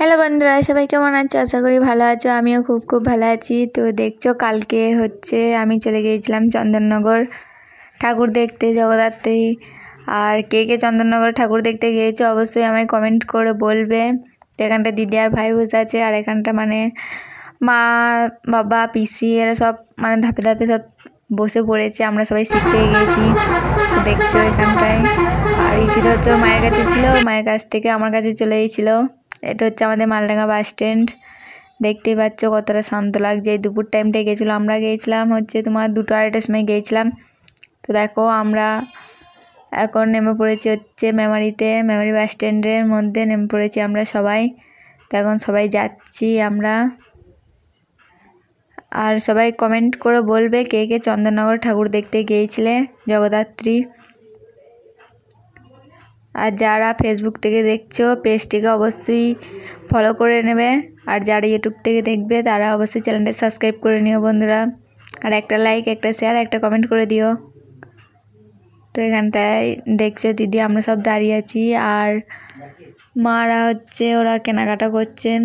Hello বন্ধুরা, সবাই কেমন আছো? আশা করি ভালো আছো। আমিও খুব খুব ভালো আছি। তো দেখছো, কালকে আমি চলে গিয়েছিলাম চন্দননগর ঠাকুর দেখতে, জগদ্ধাত্রী। আর কে কে চন্দননগর ঠাকুর দেখতে গিয়েছো অবশ্যই আমায় কমেন্ট করে বলবে। তো এখানটা দিদি আর ভাই বসে আছে, আর এখানটা মা, বাবা, পিসি এরা সব ধাপে ধাপে সব বসে পড়েছে। আমরা সবাই সিট পেয়ে গিয়েছি, দেখছো এখানটায়। আর ইসিটা ওর মায়ের কাছে ছিল, মায়ের কাছ থেকে আমার কাছে চলে এসেছিলো। এটা আমাদের মালডাঙ্গা বাস স্ট্যান্ড। দেখতেই পাচ্ছ কতটা শান্ত লাগছে। এই দুপুর টাইমটায় গেছিলো, আমরা গিয়েছিলাম তোমার 2টা 2:30টার সময় গিয়েছিলাম। তো দেখো আমরা এখন নেমে পড়েছি মেমারি বাস স্ট্যান্ডের মধ্যে নেমে পড়েছি আমরা সবাই। তো এখন সবাই যাচ্ছি আমরা। আর সবাই কমেন্ট করে বলবে কে কে চন্দননগর ঠাকুর দেখতে গিয়েছিলে, জগদ্ধাত্রী। আর যারা ফেসবুক থেকে দেখছো পেজটিকে অবশ্যই ফলো করে নেবে, আর যারা ইউটিউব থেকে দেখবে তারা অবশ্যই চ্যানেলটা সাবস্ক্রাইব করে নিও বন্ধুরা। আর একটা লাইক, একটা শেয়ার, একটা কমেন্ট করে দিও। তো এখানটায় দেখছো দিদি আমরা সব দাঁড়িয়ে আছি, আর মারা ওরা কেনাকাটা করছেন।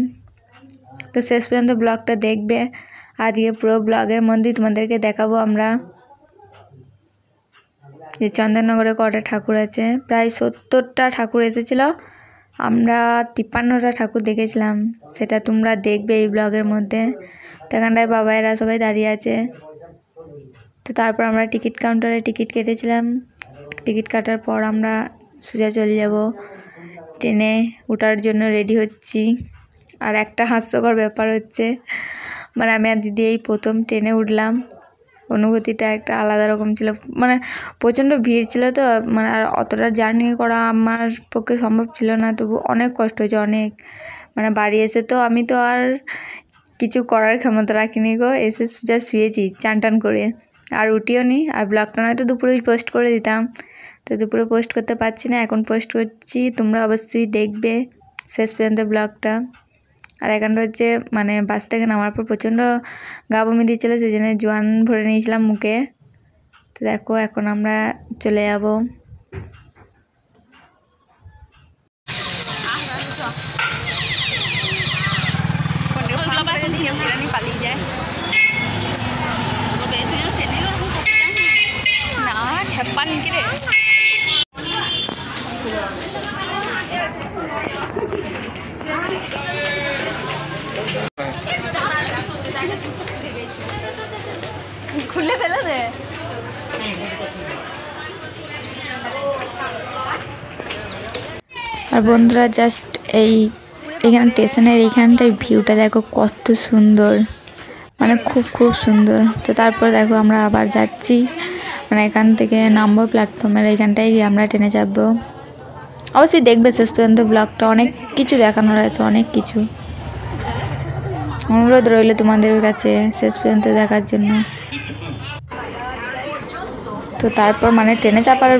তো শেষ পর্যন্ত ব্লগটা দেখবে। আজকে পুরো ব্লগের মধ্যেই তোমাদেরকে দেখাবো আমরা যে চন্দননগরে কটা ঠাকুর আছে। প্রায় 70টা ঠাকুর এসেছিল, আমরা 53টা ঠাকুর দেখেছিলাম। সেটা তোমরা দেখবে এই ব্লগের মধ্যে। তো এখানটায় বাবাইরা সবাই দাঁড়িয়ে আছে। তো তারপর আমরা টিকিট কাউন্টারে টিকিট কেটেছিলাম। টিকিট কাটার পর আমরা সোজা চলে যাব ট্রেনে ওঠার জন্য রেডি হচ্ছি। আর একটা হাস্যকর ব্যাপার হচ্ছে, আমি আর দিদি এই প্রথম ট্রেনে উঠলাম। অনুভূতিটা একটা আলাদা রকম ছিল। প্রচণ্ড ভিড় ছিল, তো আর অতটা জার্নি করা আমার পক্ষে সম্ভব ছিল না। তবু অনেক কষ্ট হয়েছে, অনেক। বাড়ি এসে তো আমি তো আর কিছু করার ক্ষমতা রাখিনি গো। এসে যা শুয়েছি চান টান করে, আর উঠিও নি। আর ব্লগটা নয়তো দুপুরেই পোস্ট করে দিতাম, তো দুপুরে পোস্ট করতে পারছি না, এখন পোস্ট করছি। তোমরা অবশ্যই দেখবে শেষ পর্যন্ত ব্লগটা। আর এখানটা বাস থেকে নামার পর প্রচণ্ড গা বমি দিচ্ছিলো, সেই জন্য জোয়ান ভরে নিয়েছিলাম মুখে। তো দেখো এখন আমরা চলে যাব। খুলে ফেলে রে। আর বন্ধুরা জাস্ট এখানে স্টেশনের এইখানটায় ভিউটা দেখো কত সুন্দর, খুব খুব সুন্দর। তো তারপর দেখো আমরা আবার যাচ্ছি, এখান থেকে নামবো প্ল্যাটফর্মের এইখানটায় গিয়ে আমরা ট্রেনে যাবো। অবশ্যই দেখবে শেষ পর্যন্ত ব্লগটা, অনেক কিছু দেখানোর আছে, অনেক কিছু। অনুরোধ রইল তোমাদের কাছে শেষ পর্যন্ত দেখার জন্য। তো তারপর ট্রেনে চাপার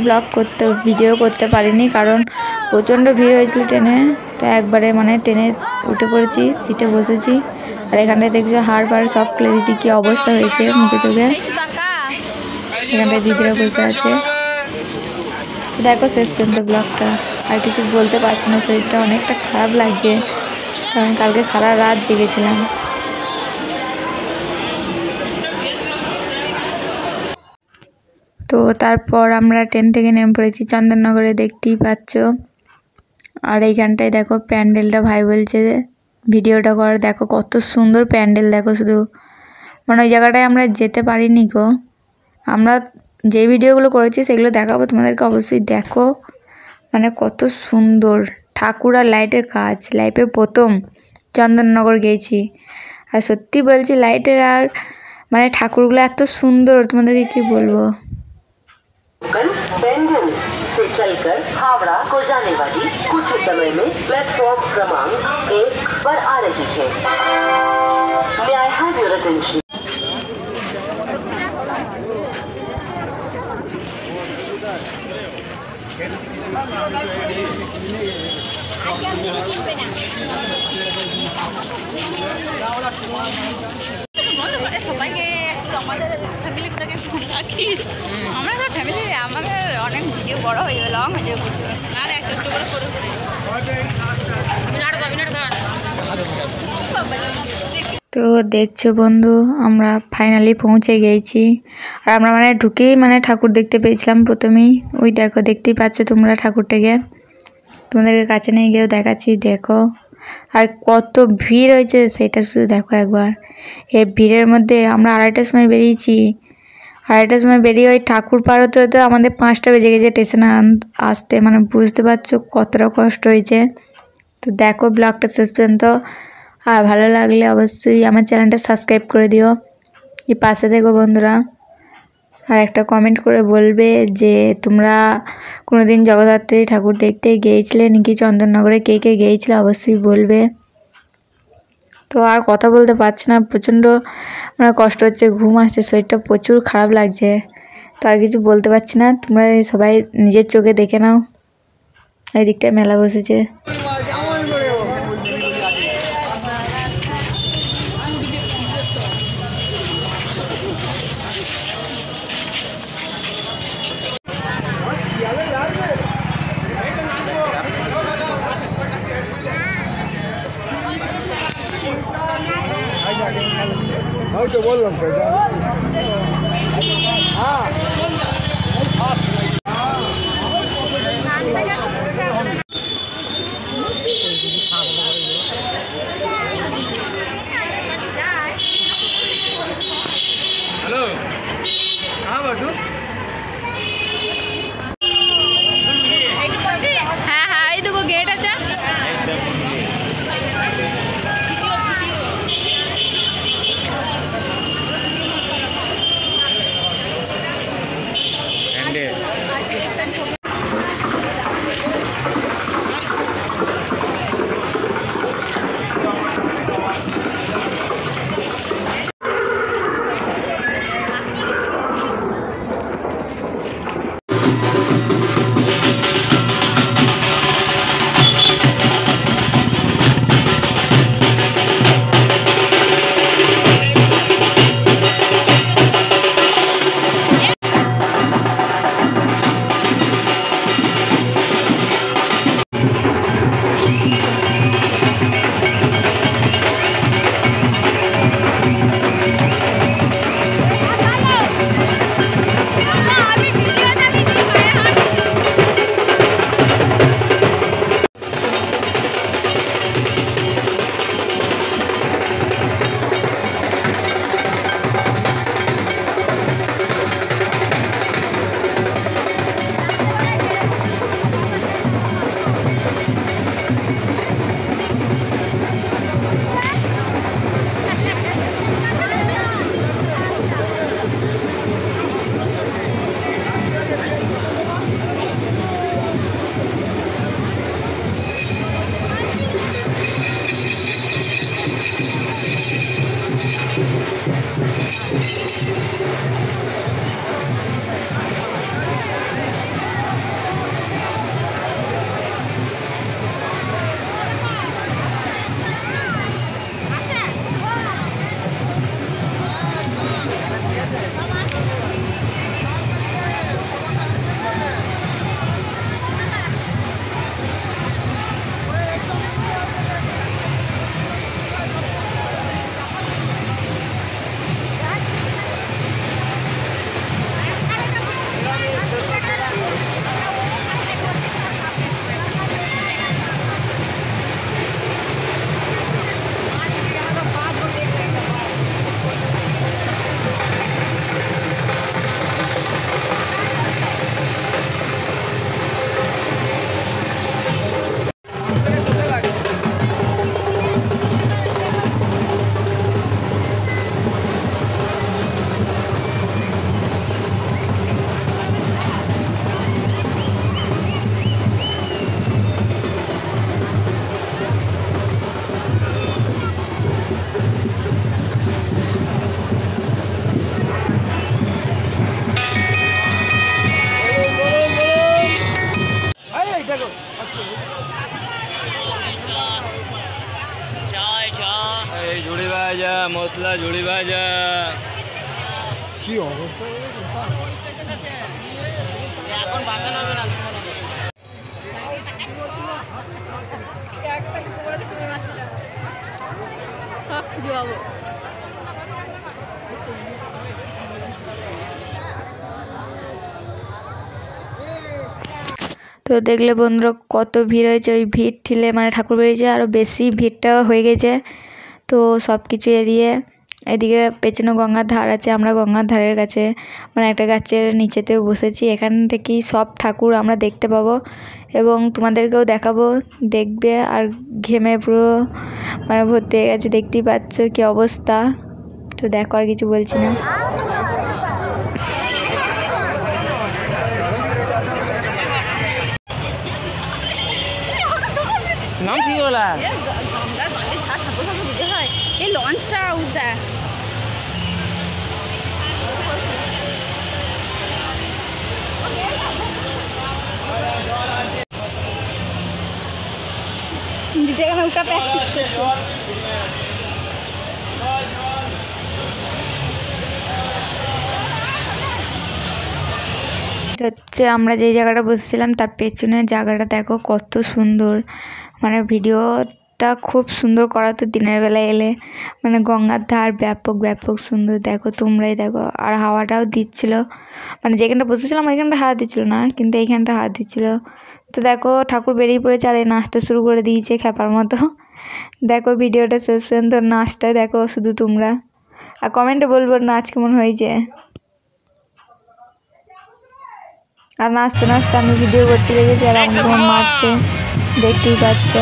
ভিডিও করতে পারিনি, কারণ প্রচণ্ড ভিড় হয়েছিল ট্রেনে। তো একবারে ট্রেনে উঠে পড়েছি, সিটে বসেছি। আর এখানটায় দেখছো হাড় ফাড় সব খুলে দিয়েছি, কী অবস্থা হয়েছে মুখে চোখে। এখানটায় দিদিরা বসে আছে। তো দেখো শেষ পর্যন্ত ব্লগটা। আর কিছু বলতে পারছি না, শরীরটা অনেকটা খারাপ লাগছে, কারণ কালকে সারা রাত জেগেছিলাম। তো তারপর আমরা ট্রেন থেকে নেমে পড়েছি চন্দননগরে, দেখতেই পাচ্ছ। আর এইখানটায় দেখো প্যান্ডেলটা, ভাই বলছে ভিডিওটা কর। দেখো কত সুন্দর প্যান্ডেল, দেখো শুধু। ওই জায়গাটায় আমরা যেতে পারিনি গো। আমরা যে ভিডিওগুলো করেছি সেগুলো দেখাবো তোমাদেরকে, অবশ্যই দেখো। কত সুন্দর ঠাকুর আর লাইটের কাজ। লাইফে প্রথম চন্দননগর গিয়েছি, আর সত্যি বলছি লাইটের আর ঠাকুরগুলো এত সুন্দর, তোমাদেরকে কি বলবো। बेंगलुरु से चलकर हावड़ा को जाने वाली कुछ समय में प्लेटफॉर्म क्रमांक 1 पर आ रही है। May I have your attention? সবাইকে আমাদের ফ্যামিলি রাখি, আমরা তো ফ্যামিলি, আমাদের অনেক ভিডিও বড় হয়ে যাবে, লং হয়ে যাবে, আর একটা করে তো দেখছো বন্ধু, আমরা ফাইনালি পৌঁছে গেছি। আর আমরা ঢুকেই ঠাকুর দেখতে পেয়েছিলাম প্রথমেই। ওই দেখো, দেখতেই পাচ্ছ তোমরা ঠাকুরটাকে। তোমাদেরকে কাছে নিয়ে গিয়েও দেখাচ্ছি, দেখো। আর কত ভিড় হয়েছে সেটা শুধু দেখো একবার। এই ভিড়ের মধ্যে আমরা 2:30টার সময় বেরিয়েছি। 2:30টার সময় বেরিয়ে ওই ঠাকুর পার হতে হতে আমাদের 5টা বেজে গেছে স্টেশনে আসতে। বুঝতে পারছো কতটা কষ্ট হয়েছে। তো দেখো ব্লগটা শেষ পর্যন্ত। আর ভালো লাগলে অবশ্যই আমার চ্যানেলটা সাবস্ক্রাইব করে দিও, এই পাশে থেকো বন্ধুরা। আর একটা কমেন্ট করে বলবে যে তোমরা কোনোদিন জগদ্ধাত্রী ঠাকুর দেখতে গিয়েছিলে নাকি চন্দননগরে, কে কে গিয়েছিলে অবশ্যই বলবে। তো আর কথা বলতে পারছি না, প্রচণ্ড কষ্ট হচ্ছে, ঘুম আসছে, শরীরটা প্রচুর খারাপ লাগছে। তো আর কিছু বলতে পারছি না, তোমরা সবাই নিজের চোখে দেখে নাও। এই দিকটায় মেলা বসেছে। তো বললাম তো হ্যালো, হ্যাঁ বাজু, হ্যাঁ হ্যাঁ, এই দেখো গেট আছে। ঝুড়ি ভাজা, মশলা ঝুড়ি ভাজা, কি অবস্থা এখন বাসন হবে না। তো দেখলে বন্ধুরা কত ভিড় হয়েছে, ওই ভিড় ঠেলে মানে ঠাকুর বেরিয়েছে আরও বেশি ভিড়টা হয়ে গেছে। তো সব কিছু এড়িয়ে এদিকে পেছনে গঙ্গার ধার আছে, আমরা গঙ্গার ধারের কাছে মানে একটা গাছের নিচেতেও বসেছি। এখান থেকেই সব ঠাকুর আমরা দেখতে পাবো এবং তোমাদেরকেও দেখাবো, দেখবে। আর ঘেমে পুরো মানে ভর্তি হয়ে গেছে, দেখতেই পাচ্ছ কি অবস্থা। তো দেখো, আর কিছু বলছি না। নাম কি বলা এই লঞ্চটা উঠা উঠা প্র্যাকটিস হচ্ছে আমরা যেই জায়গাটা বসেছিলাম তার পেছনে জায়গাটা দেখো কত সুন্দর, মানে ভিডিওটা খুব সুন্দর করা। তো দিনের বেলায় এলে মানে গঙ্গার ধার ব্যাপক সুন্দর, দেখো তোমরাই দেখো। আর হাওয়াটাও দিচ্ছিল, মানে যেখানটা বসেছিলাম ওইখানটা হাওয়া দিচ্ছিল না, কিন্তু এইখানটা হাওয়া দিচ্ছিল। তো দেখো ঠাকুর বেরিয়ে পড়েছে আর এই নাচতে শুরু করে দিয়েছে খ্যাপার মতো। দেখো ভিডিওটা শেষ পর্যন্ত নাচটাই দেখো শুধু তোমরা, আর কমেন্টে বলবো নাচ কেমন হয়েছে। আর নাচতে নাচতে আমি ভিডিও করছি দেখেছি, আর আমার মারছে, দেখতেই পাচ্ছ।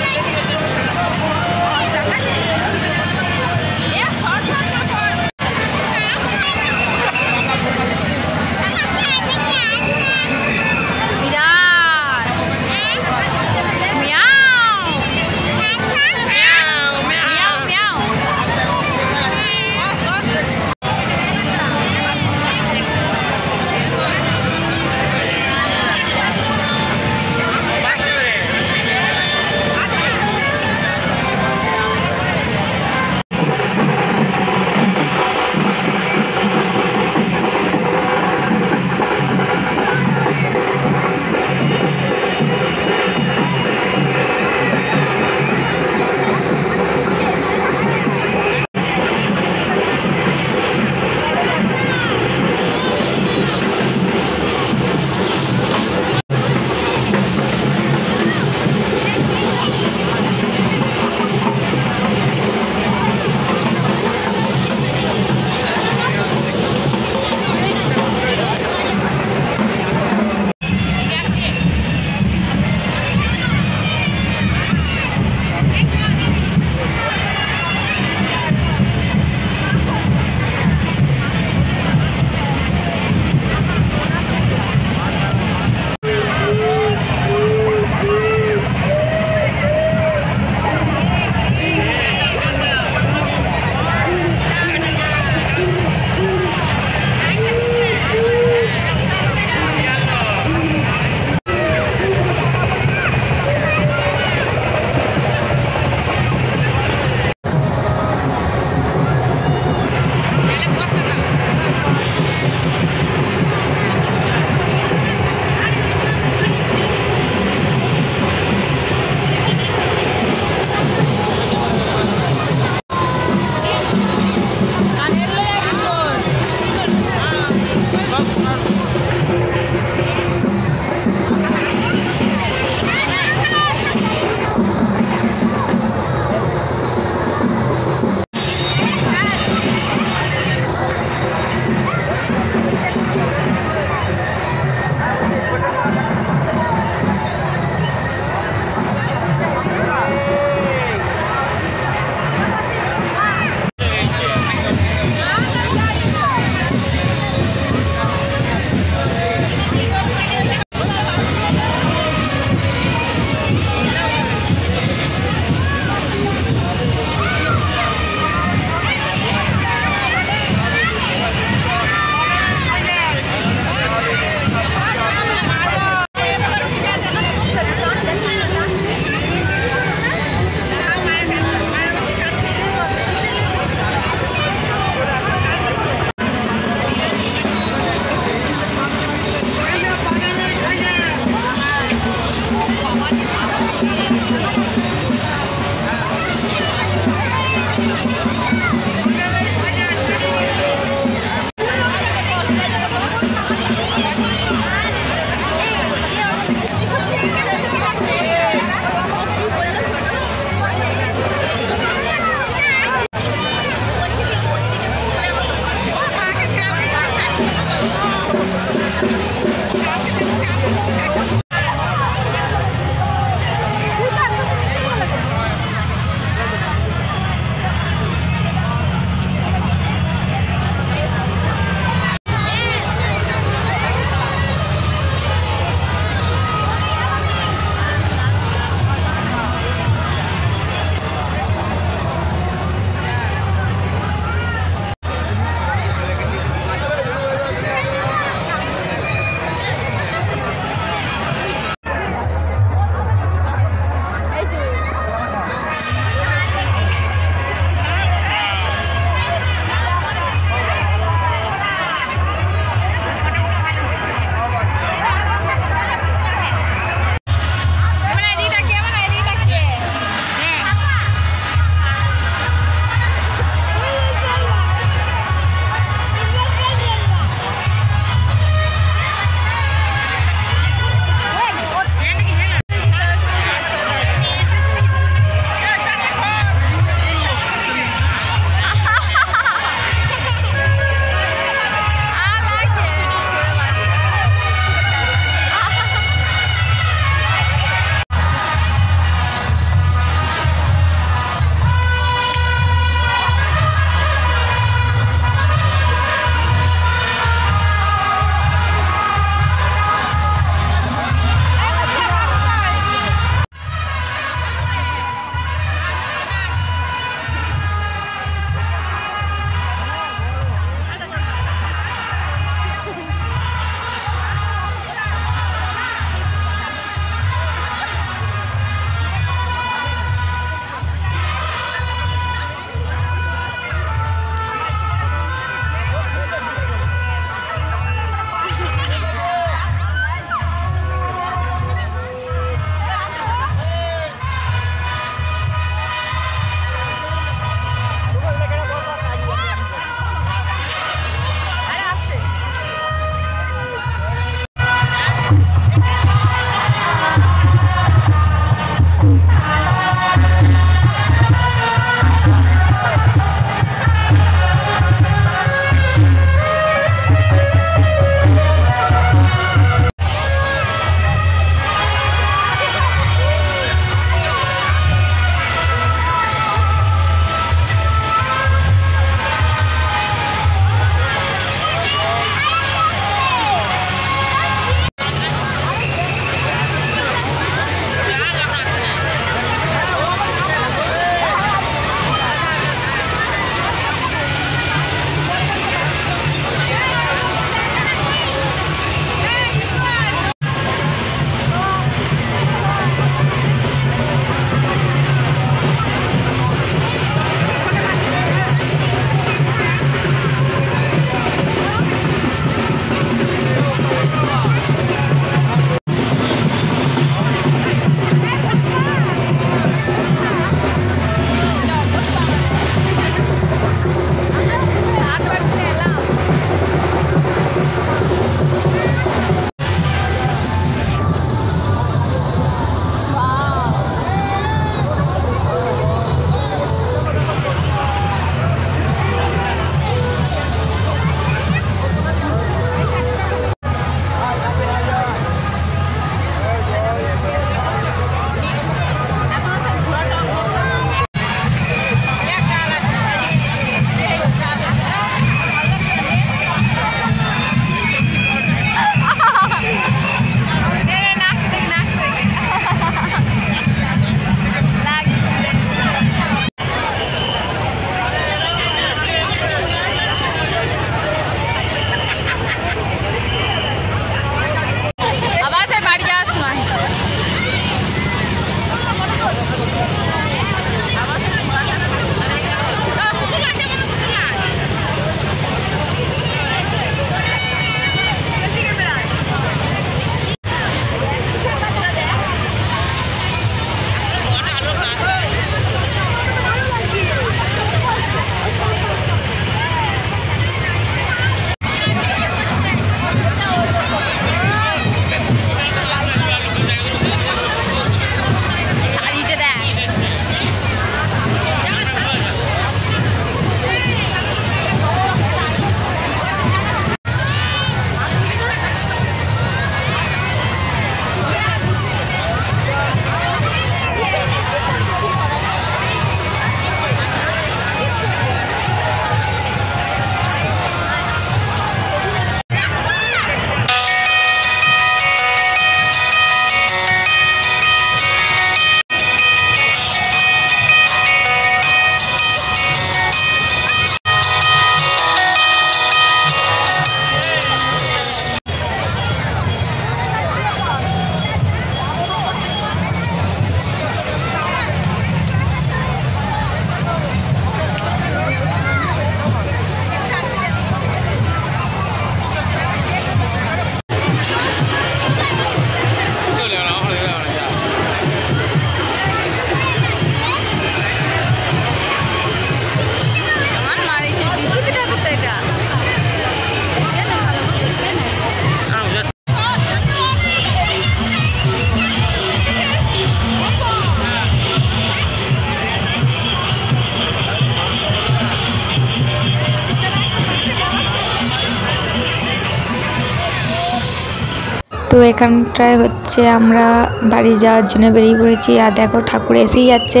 তো এখানটায় হচ্ছে আমরা বাড়ি যাওয়ার জন্য বেরিয়ে পড়েছি। আর দেখো ঠাকুর এসেই যাচ্ছে।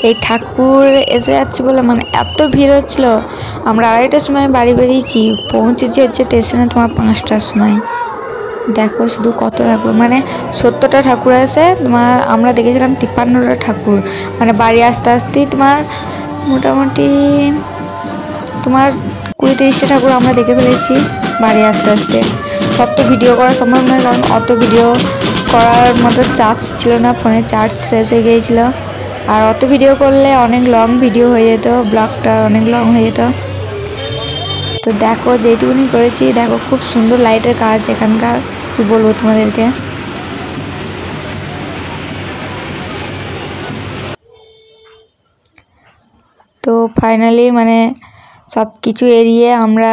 এই ঠাকুর এসে যাচ্ছে বলে মানে এত ভিড় হচ্ছিল। আমরা 2:30টার সময় বাড়ি বেরিয়েছি, পৌঁছেছি হচ্ছে স্টেশনে তোমার 5টার সময়। দেখো শুধু কত ঠাকুর, মানে 70টা ঠাকুর আছে তোমার। আমরা দেখেছিলাম 53টা ঠাকুর, মানে বাড়ি আসতে আসতেই তোমার মোটামুটি তোমার 20-30টা ঠাকুর আমরা দেখে ফেলেছি বাড়ি আসতে আসতে। সব তো ভিডিও করা সম্ভব নয়, কারণ অত ভিডিও করার মতো চার্জ ছিল না, ফোনে চার্জ শেষ হয়ে গিয়েছিলো। আর অত ভিডিও করলে অনেক লং ভিডিও হয়ে যেত, ব্লগটা অনেক লং হয়ে যেত। তো দেখো যেটুকুনি করেছি, দেখো খুব সুন্দর লাইটের কাজ এখানকার, কি বলবো তোমাদেরকে। তো ফাইনালি মানে সব কিছু এড়িয়ে আমরা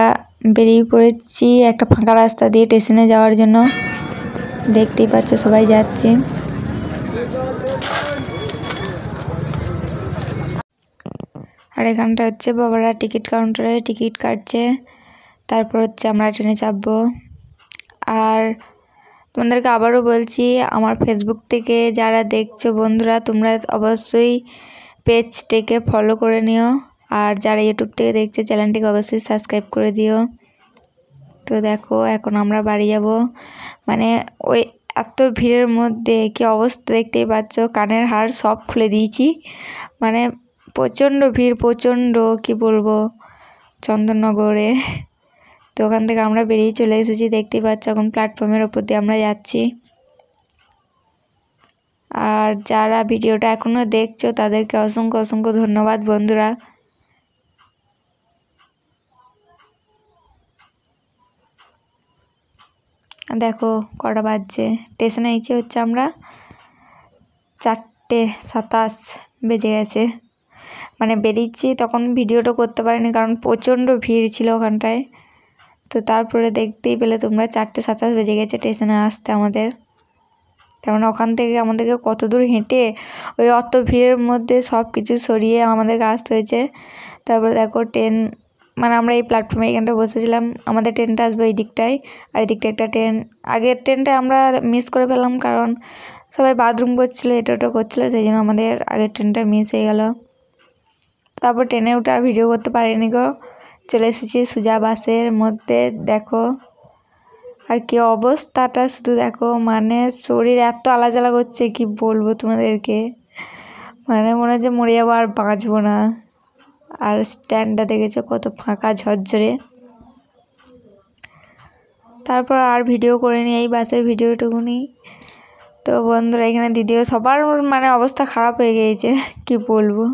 বেরিয়ে পড়েছি একটা ফাঁকা রাস্তা দিয়ে স্টেশনে যাওয়ার জন্য। দেখতেই পাচ্ছ সবাই যাচ্ছি। আর এখানটা হচ্ছে বাবারা টিকিট কাউন্টারে টিকিট কাটছে, তারপর হচ্ছে আমরা ট্রেনে চাপবো। আর তোমাদেরকে আবারও বলছি, আমার ফেসবুক থেকে যারা দেখছো বন্ধুরা, তোমরা অবশ্যই পেজটিকে ফলো করে নিও। আর যারা ইউটিউব থেকে দেখছো চ্যানেলটিকে অবশ্যই সাবস্ক্রাইব করে দিও। তো দেখো এখন আমরা বাড়ি যাব, মানে ওই এত ভিড়ের মধ্যে কি অবস্থা দেখতেই পাচ্ছ, কানের হাড় সব খুলে দিয়েছি। মানে প্রচণ্ড ভিড়, প্রচণ্ড কি বলবো, চন্দননগরে। তো ওখান থেকে আমরা বেরিয়ে চলে এসেছি, দেখতেই পাচ্ছ এখন প্ল্যাটফর্মের ওপর দিয়ে আমরা যাচ্ছি। আর যারা ভিডিওটা এখনও দেখছো তাদেরকে অসংখ্য অসংখ্য ধন্যবাদ বন্ধুরা। দেখো কটা বাজছে, স্টেশনে এসে হচ্ছে আমরা 4:27 বেজে গেছে। মানে বেরিয়েছি তখন ভিডিওটা করতে পারিনি, কারণ প্রচণ্ড ভিড় ছিল ওখানটায়। তো তারপরে দেখতেই পেলে তোমরা 4:27 বেজে গেছে স্টেশনে আসতে আমাদের। তার মানে ওখান থেকে আমাদেরকে কত দূর হেঁটে ওই অত ভিড়ের মধ্যে সব কিছু সরিয়ে আমাদেরকে আসতে হয়েছে। তারপরে দেখো ট্রেন, মানে আমরা এই প্ল্যাটফর্মে এখানটা বসেছিলাম, আমাদের ট্রেনটা আসবে এই দিকটায়। আর এই দিকটা একটা ট্রেন, আগের ট্রেনটা আমরা মিস করে ফেললাম, কারণ সবাই বাথরুম করছিলো, এটা ওটা করছিলো, সেই জন্য আমাদের আগের ট্রেনটা মিস হয়ে গেল। তারপর ট্রেনে উঠে আর ভিডিও করতে পারিনি গো, চলে এসেছি সোজা বাসের মধ্যে। দেখো আর কি অবস্থাটা শুধু দেখো, মানে শরীর এত আলাজালা করছে কি বলবো তোমাদেরকে, মানে মনে হচ্ছে মরে যাবো আর বাঁচবো না। আর স্ট্যান্ডটা দেখেছো কত ফাঁকা ঝরঝরে। তারপর আর ভিডিও করে নিই, এই বাসের ভিডিওটুকুনি। তো বন্ধুরা এখানে দিদিও সবার মানে অবস্থা খারাপ হয়ে গিয়েছে, কি বলবো।